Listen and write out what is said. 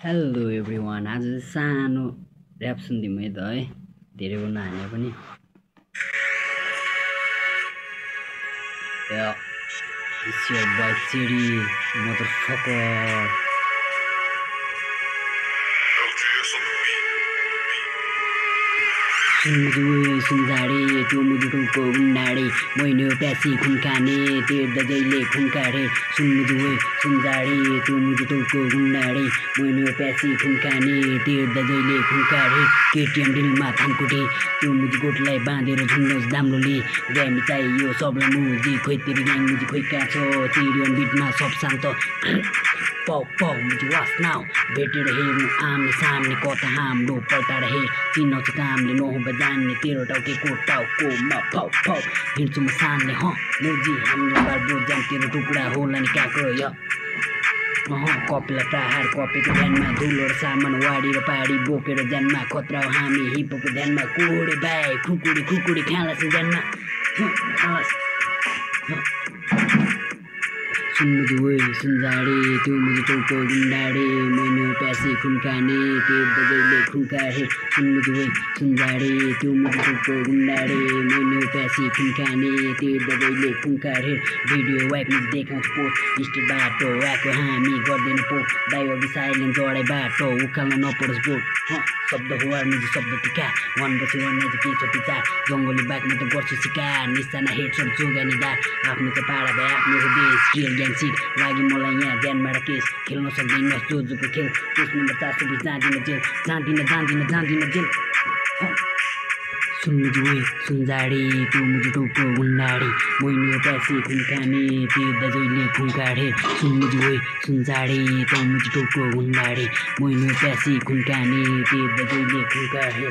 Hello everyone, आज चाहिँ सानो ऱ्याप सुनिदिउँ है त है, धेरै गर्न हाने पनि। It's your boy Chiri, motherfucker. सुनझाडी त्यो मुजुटुको गुन्डाडी मैनो प्यासी खुन खाने तेर्द जहिले खुन काटे सुनझुए सुनझाडी त्यो मुजुटुको गुन्डाडी मैनो प्यासी खुन खाने तेर्द जहिले खुन काटे केटीएम डिलमा थानकुटे त्यो मुजुकोटलाई बाँधेर झुन्डोस् दाम्रोले ग्यामी चाहियो सबलाई मुजी खोइ तेरो ग्याङ मुजी खोइ कहाँ छ चिरियन बिटमा सब शान्त पाउ पाउ मुजी वास नाउ भेटेर हेर्नु आम्ने सामने कता हाम्रो पल्टाएर हे चिनाउँछ कामले नहोबा जान्ने तेरो टाउकेको टाउको मा फाउ फाउ हिँड्छु म सामने मुजी हाम्रो बाबु जान तेरो टुक्रा होला नि काको य कपिला प्रहार कपीको ध्यानमा धुलो र सामान वाडी र पाडी बोकेर ज्यानमा खतरा हामी हिपोको ध्यानमा कोडे बाई खुकुडी खाला छ ज्यानमा सुनझुए सुनझाडी त्यो मुजुटुको गुन्डाडी मैनो प्यासी खुन खाने तेर्द जहिले खुन काटे सुनझुए सुनझाडी त्यो मुजुटुको गुन्डाडी मैनो प्यासी खुन खाने तेर्द जहिले खुन काटे भिडियो वाइकमा देखाउँछ पोस्ट स्टेट बाटो आएको हामी गर्दैन पोस्ट दाइवा बिसाइलेन जडाइ बाटो उकाल्न नपरोस् बोट शब्द हुवार मुजी शब्द टिका वान पछि वान चाहिँ के छ विचार जङ्गली बाघमा त गर्छु शिकार निशाना हेर्छन् जोगानी दार आफ्नो त पाडा भए आफ्नो देश रियल ग्याङ सिट लागि मलाई यहाँ ज्यानबाट केस खेल्न सक्दैन जोजोको खेल केस नम्बर 420 जाँदिन जेल सुनझुए सुनझाडी त्यो मुजुटुको गुन्डाडी मैनो प्यासी खुन खाने तेर्द जहिले खुन काटे सुनझुए सुनझाडी त्यो मुजुटुको गुन्डाडी मैनो प्यासी खुन खाने तेर्द जहिले खुन काटे